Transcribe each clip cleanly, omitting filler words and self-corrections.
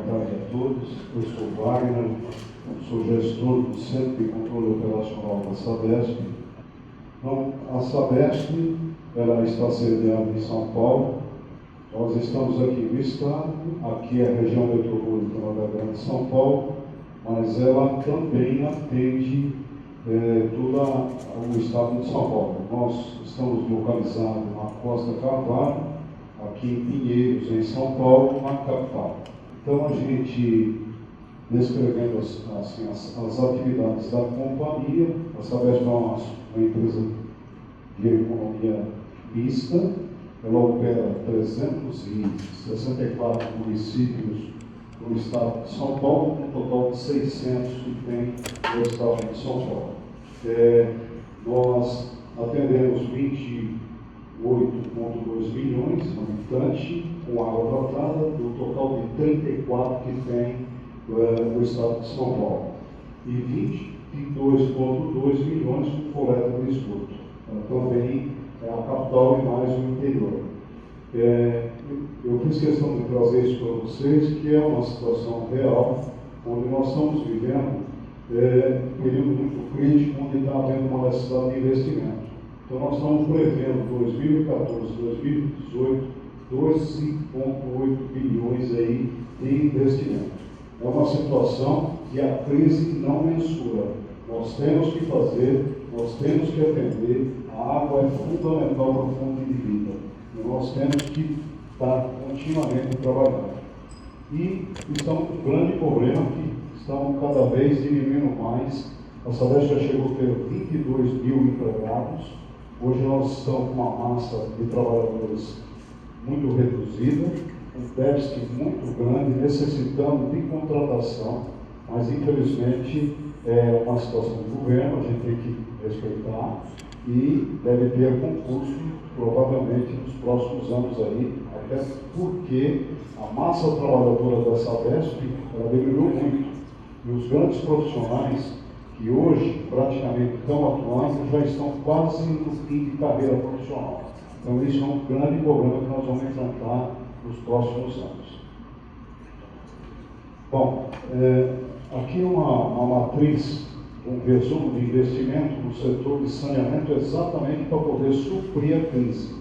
tarde a todos. Eu sou Wagner, sou gestor do Centro de Controle Operacional da Sabesp. Então, a Sabesp, ela está sediada em São Paulo. Nós estamos aqui no estado, aqui é a região metropolitana da Grande São Paulo, mas ela também atende todo o estado de São Paulo. Nós estamos localizados na Costa Carvalho, aqui em Pinheiros, em São Paulo, na capital. Então, a gente, descrevendo as atividades da companhia, a Sabesp é uma empresa de economia mista. Ela opera 364 municípios no estado de São Paulo, um total de 600 que tem no estado de São Paulo. Nós atendemos 28,2 milhões de habitantes com água tratada, do total de 34 que tem no estado de São Paulo, e 22,2 milhões com coleta de esgoto. Também é a capital e mais o interior. Eu fiz questão de trazer isso para vocês, que é uma situação real, onde nós estamos vivendo um período muito crítico, onde está havendo uma necessidade de investimento. Então, nós estamos prevendo 2014, 2018, 12,8 bilhões aí de investimento. É uma situação que a crise não mensura. Nós temos que fazer, nós temos que atender. A água é fundamental para a fonte de vida. E nós temos que estar continuamente trabalhando. E estamos com um grande problema que estão cada vez diminuindo mais. A Sabesp já chegou a ter 22 mil empregados. Hoje nós estamos com uma massa de trabalhadores muito reduzida, um déficit muito grande, necessitando de contratação, mas infelizmente é uma situação do governo, a gente tem que respeitar e deve ter concurso provavelmente nos próximos anos aí, até porque a massa trabalhadora da Sabesp ela diminuiu muito e os grandes profissionais que hoje praticamente estão atuando já estão quase no fim de carreira profissional. Então isso é um grande problema que nós vamos enfrentar nos próximos anos. Bom, aqui uma matriz, um resumo de investimento no setor de saneamento exatamente para poder suprir a crise.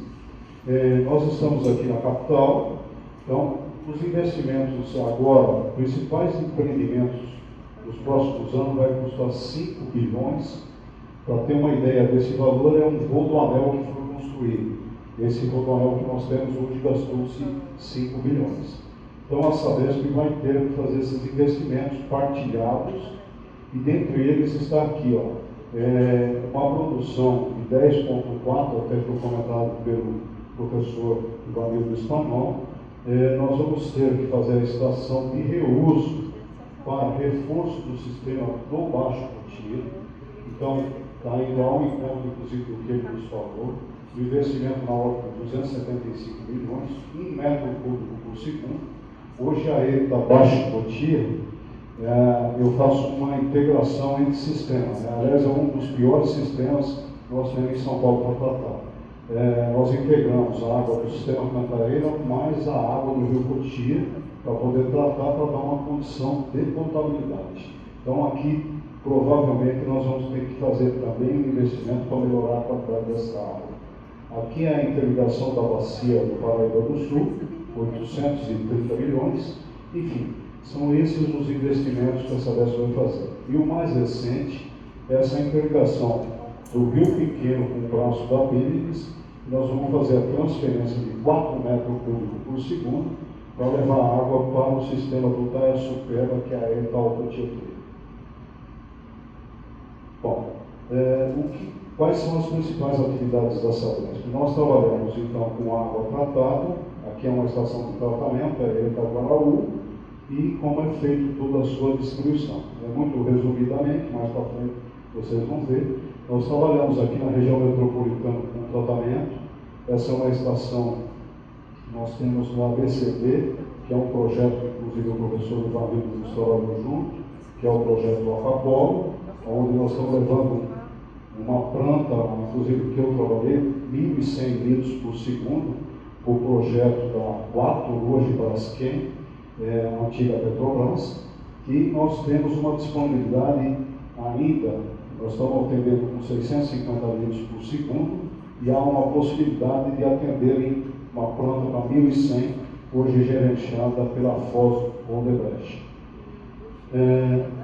Nós estamos aqui na capital, então os investimentos agora, principais empreendimentos nos próximos anos vai custar 5 bilhões. Para ter uma ideia desse valor, é um rodoanel que foi construído. Esse rodoanel que nós temos hoje gastou-se 5 bilhões. Então a Sabesp vai ter que fazer esses investimentos partilhados e dentre eles está aqui, uma produção de 10,4, até foi comentado pelo professor Ivanildo Espanhol. Nós vamos ter que fazer a estação de reuso para reforço do sistema do baixo rotier. Então, está indo ao encontro, inclusive, do que ele nos falou, o investimento na ordem de 275 milhões, 1 metro cúbico por segundo. Hoje, a rede da baixo rotier, eu faço uma integração entre sistemas. Aliás, é um dos piores sistemas que nós temos em São Paulo para tratar. Nós integramos a água do sistema Cantareira mais a água do Rio Cotia para poder tratar, para dar uma condição de potabilidade. Então, aqui, provavelmente, nós vamos ter que fazer também um investimento para melhorar a qualidade dessa água. Aqui é a interligação da bacia do Paraíba do Sul, 830 milhões. Enfim, são esses os investimentos que a Sabesp vai fazer. E o mais recente é essa interligação do Rio Pequeno com o braço da Pires. Nós vamos fazer a transferência de 4 metros cúbicos por segundo para levar água para o sistema do Itaiaçupeba, que é a Etalpa Tietê. Bom, quais são as principais atividades da Sabesp? Nós trabalhamos então com água tratada, aqui é uma estação de tratamento, é Itaguaraú, e como é feito toda a sua distribuição. Muito resumidamente, mais para frente vocês vão ver. Nós trabalhamos aqui na região metropolitana com tratamento. Essa é uma estação que nós temos no ABCD, que é um projeto que inclusive o professor Ivanildo nos trabalhou junto, que é o projeto do Afapolo, onde nós estamos levando uma planta, inclusive que eu trabalhei, 1.100 litros por segundo, o projeto da 4 hoje Braskem, a antiga Petrobras, que nós temos uma disponibilidade ainda, nós estamos atendendo com 650 litros por segundo, e há uma possibilidade de atenderem uma planta para 1.100, hoje gerenciada pela Foz Odebrecht.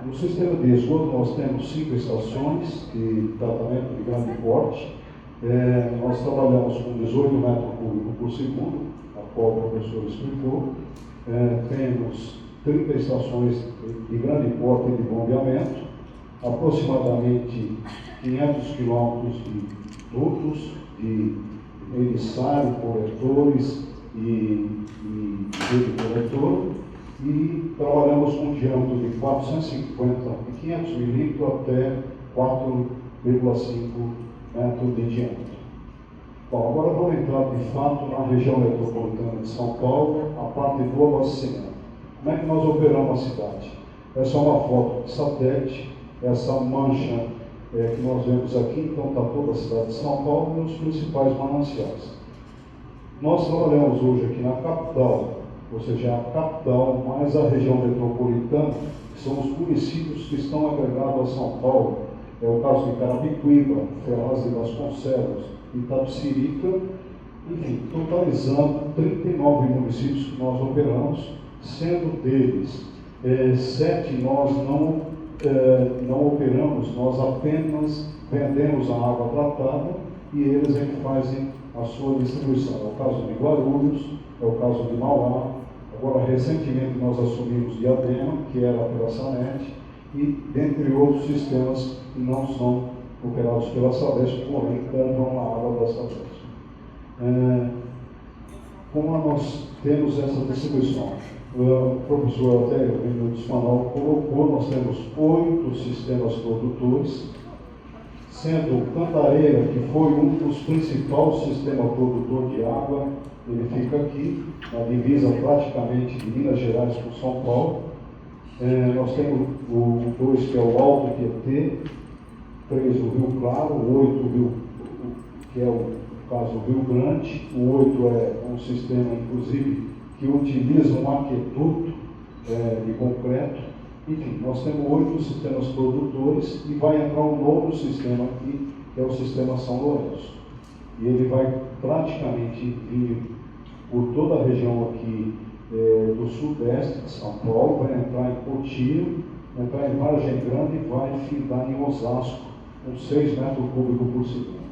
No sistema de esgoto nós temos 5 estações de tratamento de grande porte. Nós trabalhamos com 18 metros cúbicos por segundo, a qual o professor explicou. Temos 30 estações de grande porte de bombeamento, aproximadamente 500 quilômetros de dutos, de emissário, coletores e rede coletor, e trabalhamos com um diâmetro de 450 e 500 milímetros até 4,5 metros de diâmetro. Bom, agora vou entrar de fato na região metropolitana de São Paulo, a parte do abastecimento. Como é que nós operamos a cidade? Essa é uma foto de satélite, essa mancha que nós vemos aqui, então está toda a cidade de São Paulo e os principais mananciais. Nós trabalhamos hoje aqui na capital, ou seja, a capital mais a região metropolitana, que são os municípios que estão agregados a São Paulo. É o caso de Carapicuíba, Ferraz de Vasconcelos, Itapecerica, enfim, totalizando 39 municípios que nós operamos, sendo deles 7 nós não operamos, nós apenas vendemos a água tratada e eles é que fazem a sua distribuição. É o caso de Guarulhos, é o caso de Mauá. Agora, recentemente, nós assumimos Diadema, que era pela Sanep, e dentre outros sistemas que não são operados pela Sabesp, porém compram a água da Sabesp. Como nós temos essa distribuição? O professor até no Dispanal colocou, nós temos 8 sistemas produtores, sendo Cantareira, que foi um dos principais sistemas produtor de água, ele fica aqui, na divisa praticamente de Minas Gerais com São Paulo. Nós temos o 2, que é o Alto Tietê, 3, o Rio Claro, o 8, que é o caso do Rio Grande, o 8 é um sistema, inclusive, que utiliza um aqueduto de concreto. Enfim, nós temos 8 sistemas produtores e vai entrar um novo sistema aqui, que é o sistema São Lourenço. E ele vai praticamente vir por toda a região aqui do sudeste de São Paulo, vai entrar em Cotia, entrar em Vargem Grande e vai findar em Osasco, com 6 metros cúbicos por segundo.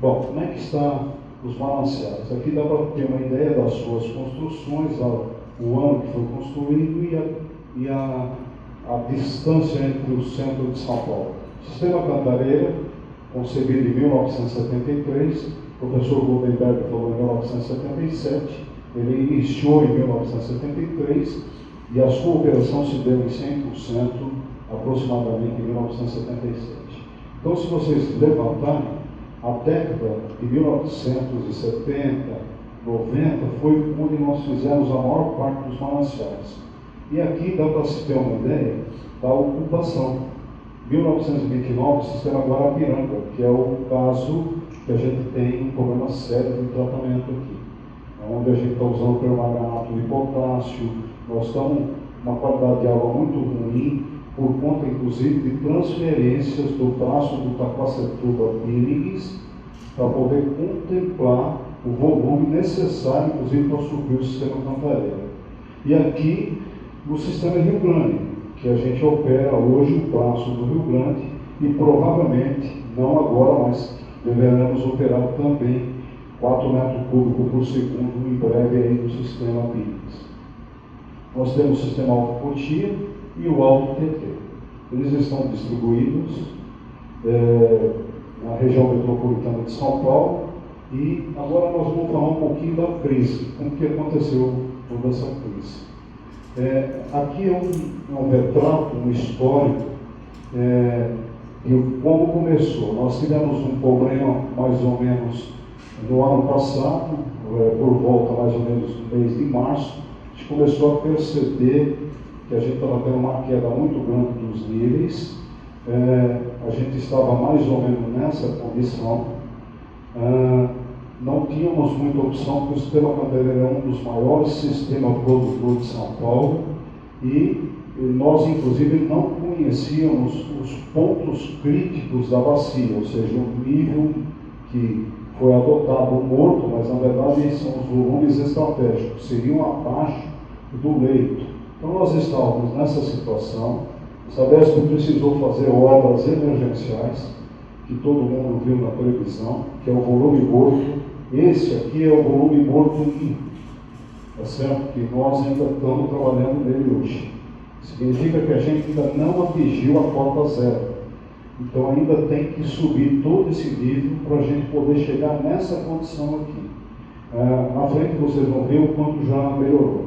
Bom, como é que está os mananciais? Aqui dá para ter uma ideia das suas construções, o ano que foi construído e a distância entre o centro de São Paulo. Sistema Cantareira, concebido em 1973, o professor Goldenberg falou em 1977, ele iniciou em 1973 e a sua operação se deu em 100% aproximadamente em 1977. Então, se vocês levantarem, a década de 1970, 90 foi onde nós fizemos a maior parte dos mananciais. E aqui dá para se ter uma ideia da ocupação. 1929, o sistema Guarapiranga, que é o caso que a gente tem um problema sério de tratamento aqui. Onde a gente está usando permanganato de potássio, nós estamos com uma qualidade de água muito ruim, por conta, inclusive, de transferências do braço do Taquacetuba Pírigues para poder contemplar o volume necessário, inclusive, para suprir o sistema Cantareira. E aqui, o sistema Rio Grande, que a gente opera hoje o braço do Rio Grande e provavelmente, não agora, mas deveremos operar também 4 metros cúbicos por segundo em breve aí do sistema Pírigues. Nós temos o sistema Alto Cotia e o Alto Tietê. Eles estão distribuídos na região metropolitana de São Paulo e agora nós vamos falar um pouquinho da crise, como que aconteceu toda essa crise. Aqui é um retrato, um histórico de como começou. Nós tivemos um problema mais ou menos no ano passado, por volta mais ou menos do mês de março, a gente começou a perceber que a gente estava tendo uma queda muito grande dos níveis, a gente estava mais ou menos nessa condição, não tínhamos muita opção, porque o sistema Cantareira é um dos maiores sistemas produtores de São Paulo, e nós, inclusive, não conhecíamos os pontos críticos da bacia, ou seja, o nível que foi adotado o morto, mas na verdade são os volumes estratégicos, seriam abaixo do leito. Então nós estávamos nessa situação. A Sabesp precisou fazer obras emergenciais, que todo mundo viu na televisão, que é o volume morto. Esse aqui é o volume morto limpo, tá certo? Que nós ainda estamos trabalhando nele hoje. Significa que a gente ainda não atingiu a cota zero. Então ainda tem que subir todo esse nível para a gente poder chegar nessa condição aqui. Na frente vocês vão ver o quanto já melhorou.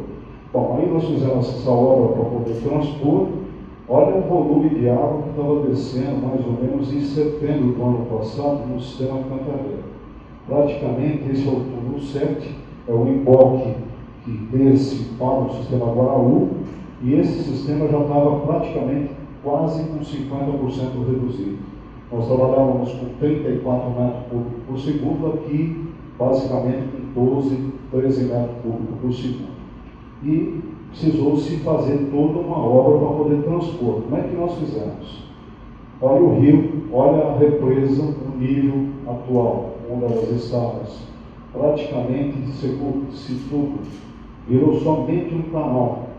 Bom, aí nós fizemos essa obra para poder transpor. Olha o volume de água que estava descendo mais ou menos em setembro do ano passado no sistema Cantareira. Praticamente esse é o túnel 7, é o emboque que desce para o sistema Guaraú, e esse sistema já estava praticamente quase com 50% reduzido. Nós trabalhávamos com 34 metros cúbicos por segundo, aqui basicamente com 12, 13 metros cúbicos por segundo. E precisou-se fazer toda uma obra para poder transpor. Como é que nós fizemos? Olha o rio, olha a represa, o nível atual, onde elas estávamos. Praticamente se tudo virou somente um canal.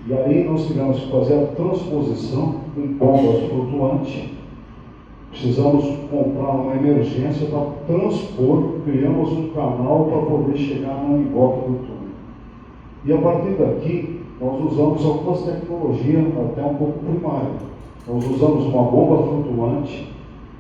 E aí nós tivemos que fazer a transposição com bombas flutuantes. Precisamos comprar uma emergência para transpor, criamos um canal para poder chegar no emboque do túnel. E a partir daqui, nós usamos algumas tecnologias até um pouco primárias. Nós usamos uma bomba flutuante,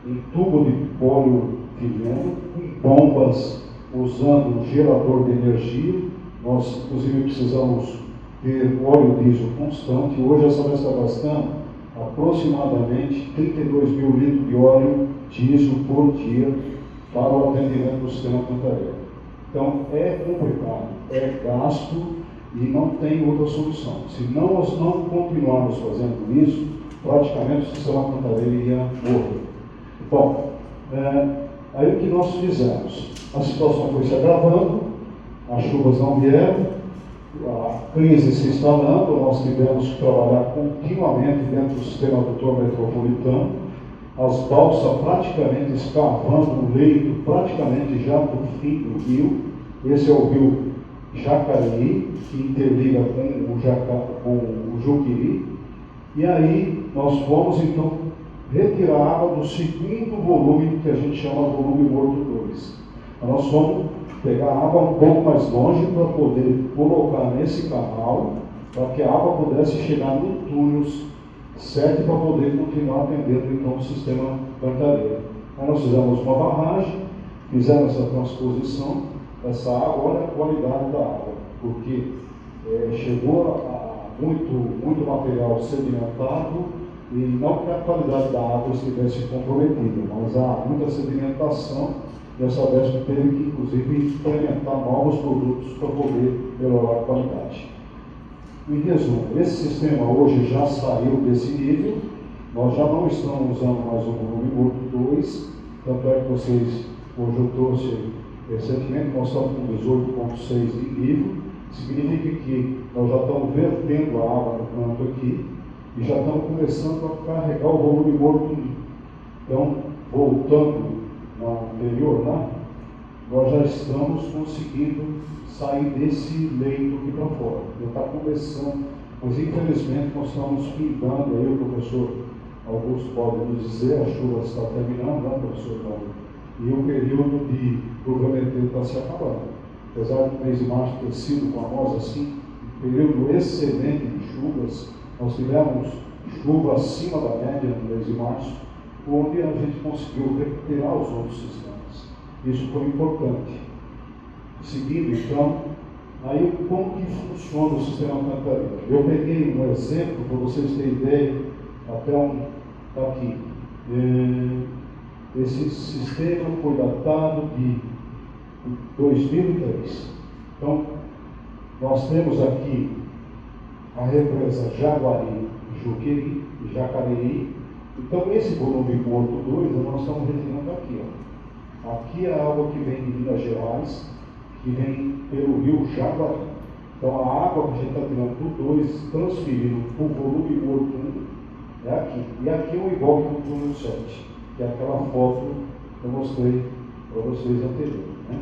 um tubo de polietileno, com bombas usando um gerador de energia. Nós, inclusive, precisamos ter óleo diesel constante. Hoje a Sabesp está gastando aproximadamente 32 mil litros de óleo diesel por dia para o atendimento do sistema Cantareira. Então é complicado, é gasto e não tem outra solução. Se nós não continuarmos fazendo isso, praticamente o sistema Cantareira ia morrer. Bom, aí o que nós fizemos? A situação foi se agravando, as chuvas não vieram, a crise se instalando, nós tivemos que trabalhar continuamente dentro do sistema adutor metropolitano, as balsas praticamente escavando o leito, praticamente já do fim do rio. Esse é o rio Jacareí, que interliga com o Juqueri. E aí nós vamos então retirar a água do segundo volume, que a gente chama de volume morto 2. Nós vamos pegar a água um pouco mais longe para poder colocar nesse canal, para que a água pudesse chegar no túnel 7 para poder continuar atendendo então o sistema Cantareira. Aí nós fizemos uma barragem, fizemos essa transposição, essa água, olha a qualidade da água, porque chegou a muito material sedimentado, e não que a qualidade da água estivesse comprometida, mas há muita sedimentação. E a Sabesp teve que, inclusive, implementar novos produtos para poder melhorar a qualidade. Em resumo, esse sistema hoje já saiu desse nível, nós já não estamos usando mais o volume morto 2, tanto é que vocês, hoje eu trouxe recentemente, nós estamos com 18,6 de nível, significa que nós já estamos vertendo a água no canto aqui, e já estamos começando a carregar o volume morto 1. Então, voltando anterior, né? Nós já estamos conseguindo sair desse leito aqui para fora. Já está começando, mas infelizmente nós estamos findando, aí o professor Augusto pode nos dizer, a chuva está terminando, né, professor Paulo? E o período de pluviometria está se acabando. Apesar do mês de março ter sido para nós assim, um período excelente de chuvas, nós tivemos chuva acima da média no mês de março, onde a gente conseguiu recuperar os outros sistemas. Isso foi importante. Seguindo, então, aí como que funciona o sistema Cantareira? Eu peguei um exemplo para vocês terem ideia, até está aqui. Esse sistema foi datado de 2003. Então, nós temos aqui a represa Jaguari, Juqueri e Jacareí. Então, esse volume morto 2, nós estamos retirando aqui. Ó. Aqui é a água que vem de Minas Gerais, que vem pelo rio Jaguari. Então a água que a gente está tirando do 2, transferindo para o volume morto 1, é aqui. E aqui é o igual que o túnel 7, que é aquela foto que eu mostrei para vocês anterior, né?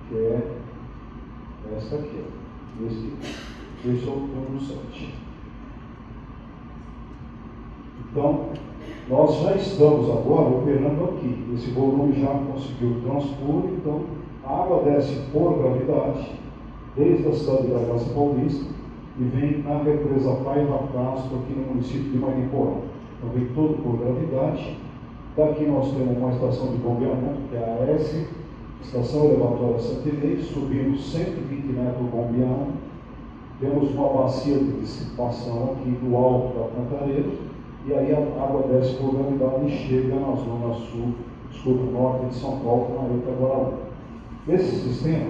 Que é essa aqui, ó. Esse é o túnel 7. Então, nós já estamos agora operando aqui. Esse volume já conseguiu transpor, então a água desce por gravidade, desde a cidade de Bragança Paulista, e vem na represa Paiva Castro, aqui no município de Mariporã. Então vem todo por gravidade. Daqui nós temos uma estação de bombeamento, que é a AS, Estação Elevatória Santinês, subindo 120 metros o bombeamento. Temos uma bacia de dissipação aqui do alto da Cantareira, e aí a água desce por gravidade e chega na zona sul, norte de São Paulo, na Ilha Guaraú. Esse sistema,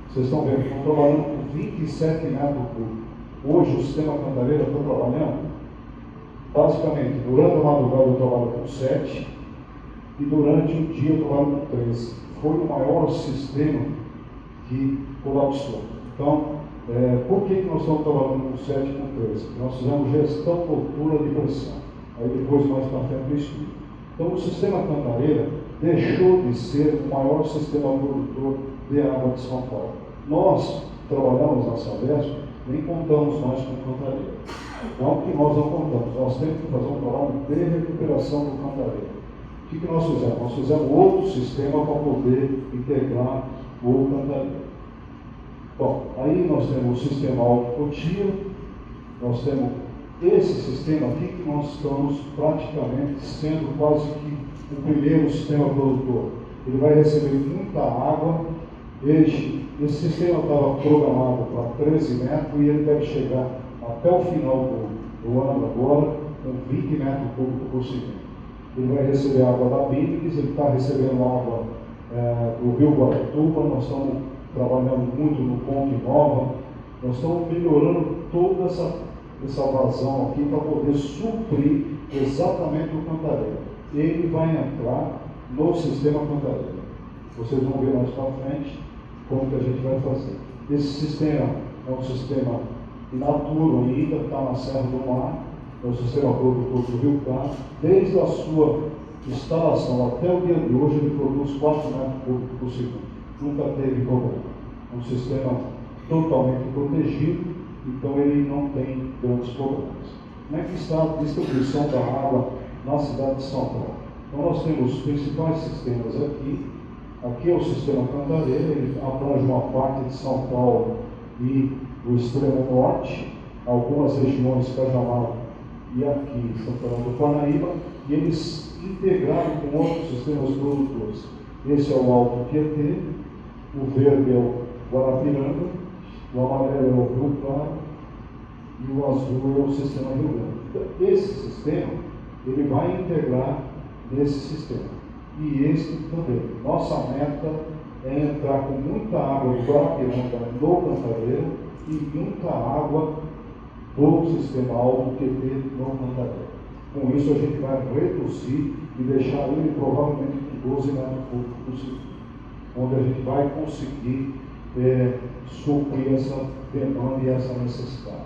vocês estão vendo que estão trabalhando com 27 metros cúbicos. Hoje o sistema Cantareira está trabalhando, basicamente, durante a madrugada eu trabalho com 7, e durante o dia eu trabalho com 13. Foi o maior sistema que colapsou. Então, por que nós estamos trabalhando com 7 e com 13? Nós fizemos gestão altura de pressão. Aí depois mais para frente eu explico. Então o sistema Cantareira deixou de ser o maior sistema produtor de água de São Paulo. Nós trabalhamos na Sabesp, nem contamos mais com Cantareira. Não que nós não contamos, nós temos que fazer um trabalho de recuperação do Cantareira. O que nós fizemos? Nós fizemos outro sistema para poder integrar o Cantareira. Bom, aí nós temos o sistema Alto-Cotia, nós temos esse sistema aqui que nós estamos praticamente sendo quase que o primeiro sistema produtor. Ele vai receber muita água. Esse sistema estava programado para 13 metros e ele deve chegar até o final do ano agora com 20 metros cúbicos por segundo. Ele vai receber água da Bíblis, ele está recebendo água do Rio Guaratuba, nós estamos trabalhando muito no Ponte Nova, nós estamos melhorando toda essa vazão aqui para poder suprir exatamente o Cantareira. Ele vai entrar no sistema Cantareira. Vocês vão ver mais para frente como que a gente vai fazer. Esse sistema é um sistema inaturo ainda, está na Serra do Mar, é um sistema produtor do Rio Claro. Desde a sua instalação até o dia de hoje, ele produz 4 metros cúbicos por segundo. Nunca teve problema. É um sistema totalmente protegido, então ele não tem grandes problemas. Como é que está a distribuição da água na cidade de São Paulo? Então nós temos os principais sistemas aqui. Aqui é o sistema Cantareira, ele abrange uma parte de São Paulo e o extremo norte, algumas regiões Cajamar e aqui São Paulo do Parnaíba, e eles integraram com outros sistemas produtores. Esse é o Alto Tietê, o verde é o Guarapiranga, o amarelo é o Rio Claro e o azul é o sistema Rio Grande. Então, esse sistema, ele vai integrar nesse sistema. E esse também. Nossa meta é entrar com muita água do Guarapiranga no Cantareira e muita água do sistema Alto Tietê no Cantareira. Com isso a gente vai reduzir e deixar ele provavelmente com 12 metros cúbicos por segundo, onde a gente vai conseguir suprir essa demanda e essa necessidade.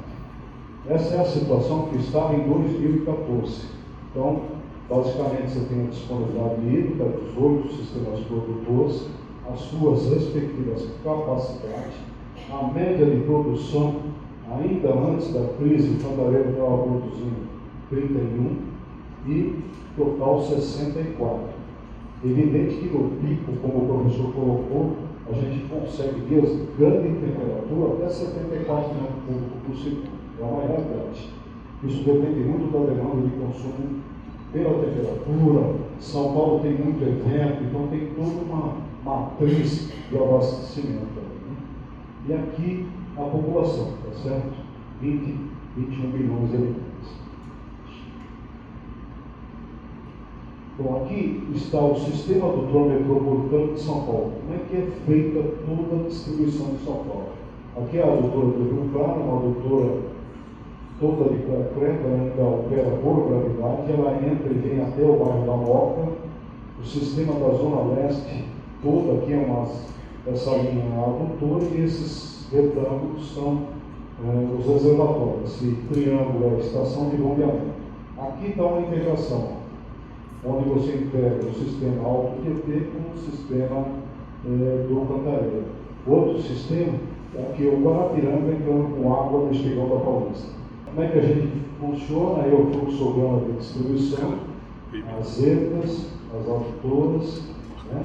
Essa é a situação que estava em 2014. Então, basicamente, você tem a disponibilidade hídrica dos 8 sistemas produtores, as suas respectivas capacidades, a média de produção, ainda antes da crise, o Cantareira estava produzindo 31 e total 64. Evidente que no pico, como o professor colocou, a gente consegue dias de grande temperatura até 74 metros cúbicos por segundo. É uma realidade. Isso depende muito da demanda de consumo pela temperatura. São Paulo tem muito evento, então tem toda uma matriz de abastecimento. Né? E aqui a população, tá certo? 21 milhões de habitantes. Bom, aqui está o sistema adutor metropolitano de São Paulo. Como é que é feita toda a distribuição de São Paulo? Aqui é a adutora do Rio Claro, uma adutora toda de concreto, ela ainda opera por gravidade, ela entra e vem até o bairro da Moca, o sistema da Zona Leste, toda aqui é essa linha adutora, e esses retângulos são os reservatórios. Esse triângulo é a estação de bombeamento. Aqui está uma integração, onde você integra o sistema Alto Tietê com o sistema do Cantareira. Outro sistema é aqui o Guarapiranga entrando com água no Espigão da Paulista. Como é que a gente funciona? É o fluxograma de distribuição, as ETAs, as adutoras, né?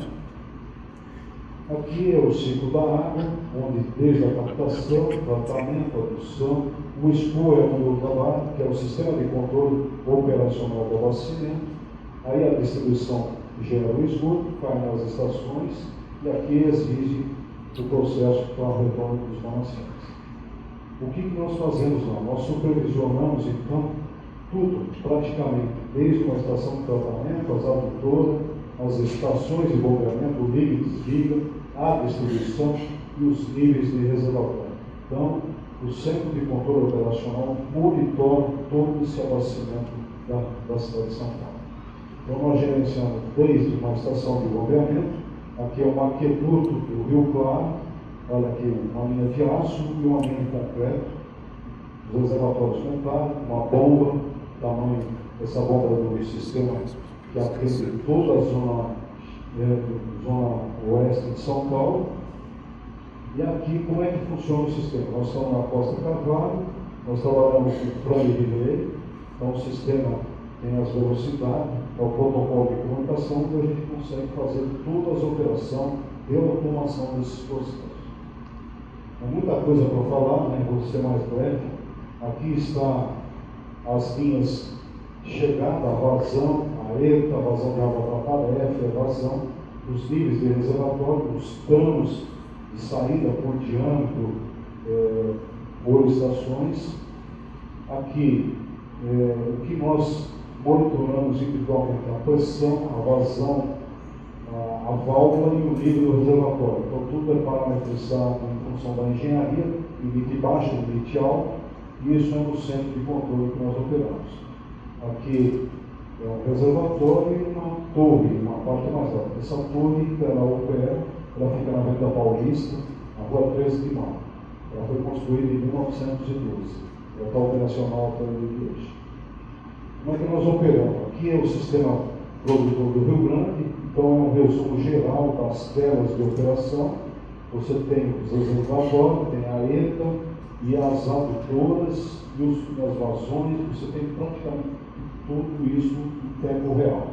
Aqui é o ciclo da água, onde desde a captação, tratamento, adução, o SPO é o módulo da barra, que é o sistema de controle operacional do abastecimento. Aí a distribuição gera o esgoto, cai nas estações, e aqui exige o processo para o retorno dos mananciais. O que nós fazemos lá? Nós supervisionamos, então, tudo, praticamente, desde uma estação de tratamento, as adutoras, as estações de bombeamento, o liga e desliga, a distribuição e os níveis de reservatório. Então, o Centro de Controle Operacional monitora todo esse abastecimento da cidade de São Paulo. Então, nós gerenciamos desde uma estação de bombeamento, aqui é um aqueduto do Rio Claro, olha aqui, uma linha de aço e uma linha de concreto, os reservatórios montados, uma bomba, tamanho, essa bomba do sistema que atende toda a zona oeste de São Paulo. E aqui, como é que funciona o sistema? Nós estamos na Costa Carvalho, nós trabalhamos com plano de relay, então o sistema tem as velocidades, é o protocolo de comunicação, que a gente consegue fazer todas as operações de automação desses processos. É muita coisa para falar, né? Vou ser mais breve. Aqui está as linhas de chegada, a vazão, a ETA, a vazão de água para a tarefa, a vazão, os níveis de reservatório, os canos de saída por diâmetro, por estações. Aqui, o que nós monitoramos individualmente, a pressão, a vazão, a válvula e o nível do reservatório. Então, tudo é parametrizado em função da engenharia, limite baixo, limite alto, e isso é no centro de controle que nós operamos. Aqui é um reservatório e uma torre, uma parte mais alta. Essa torre, ela opera, ela fica na Avenida Paulista, na Rua 13 de Maio. Ela foi construída em 1912. Ela está operacional até o dia de hoje. Como é que nós operamos? Aqui é o sistema produtor do Rio Grande, então é um resumo geral das telas de operação. Você tem os reservatórios, tem a ETA e as adutoras e as vazões, você tem praticamente tudo isso em tempo real.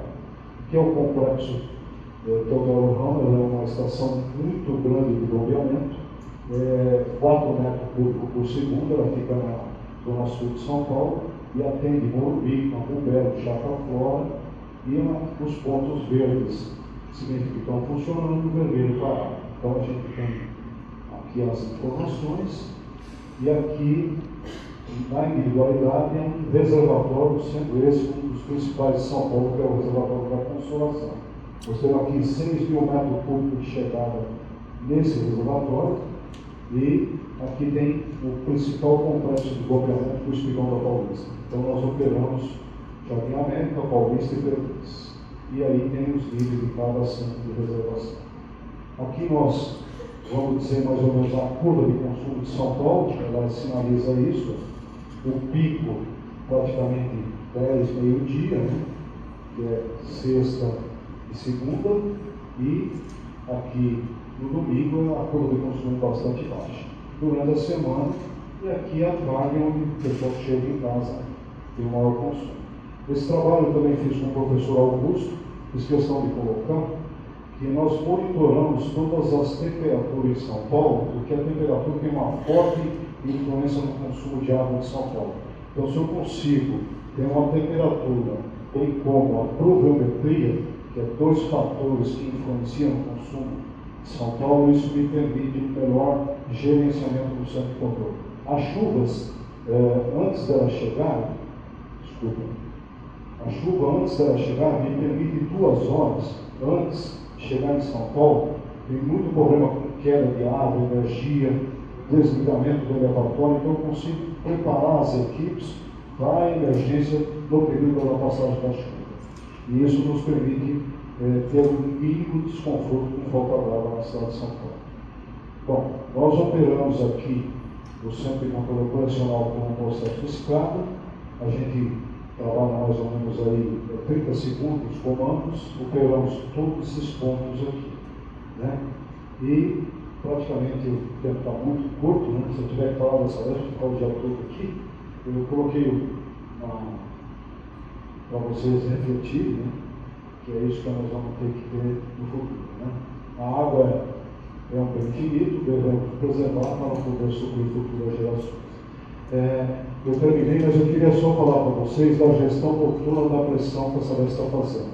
Aqui é o complexo Teodoro Ramos, ela é uma estação muito grande de bombeamento, 4 metros cúbicos por segundo, ela fica na zona sul de São Paulo e atende Morumbi, Campo Belo, Chácara Flora e os pontos verdes, que significa que estão funcionando, o vermelho parado. Então a gente tem aqui as informações e aqui na individualidade é um reservatório, sendo esse um dos principais de São Paulo, que é o reservatório da Consolação. Nós temos aqui 6 mil metros cúbicos de chegada nesse reservatório e aqui tem o principal complexo de bombeamento do Espigão da Paulista. Então nós operamos Jardim América, Paulista e Perdões. E aí tem os níveis de cada centro de reservação. Aqui nós vamos dizer mais ou menos a curva de consumo de São Paulo, ela sinaliza isso. O pico, praticamente 10, meio-dia, né? Que é sexta e segunda, e aqui no domingo a curva de consumo bastante baixa. Durante a semana, e aqui a tarde, onde o pessoal chega em casa, tem o maior consumo. Esse trabalho eu também fiz com o professor Augusto, fiz questão de colocar, que nós monitoramos todas as temperaturas em São Paulo, porque a temperatura tem uma forte influência no consumo de água de São Paulo. Então, se eu consigo ter uma temperatura, bem como a pluviometria, que é 2 fatores que influenciam no consumo de São Paulo, isso me permite um melhor gerenciamento do centro de controle. As chuvas, antes dela chegar, a chuva antes dela chegar me permite 2 horas antes de chegar em São Paulo. Tem muito problema com queda de água, energia, desligamento do elevatório, então eu consigo preparar as equipes para a emergência no período da passagem da chuva. E isso nos permite ter um mínimo desconforto com falta d'água na cidade de São Paulo. Bom, nós operamos aqui o Centro de Controle Operacional com uma certificada, a gente trabalha mais ou menos aí 30 segundos comandos, operamos todos esses pontos aqui, né? E praticamente o tempo está muito curto, né? Se eu tiver que falar dessa vez, eu vou ficar o dia todo aqui. Eu coloquei para vocês refletirem, né? Que é isso que nós vamos ter que ter no futuro, né? A água é um bem finito, devemos preservar para poder suprir futuras gerações. Eu terminei, mas eu queria só falar para vocês da gestão noturna da pressão que a Sabesp está fazendo.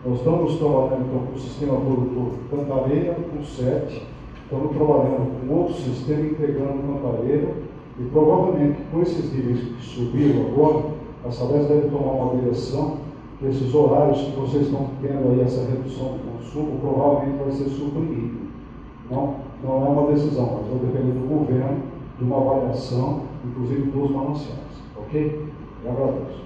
Nós estamos trabalhando então com o sistema produtor Cantareira, com 7, estamos trabalhando com outro sistema integrando Cantareira, e provavelmente com esses níveis que subiram agora, a Sabesp deve tomar uma direção que esses horários que vocês estão tendo aí, essa redução de consumo, provavelmente vai ser suprimido. Não é uma decisão, mas vai depender do governo, de uma avaliação, inclusive dos mananciais. Ok? Eu agradeço.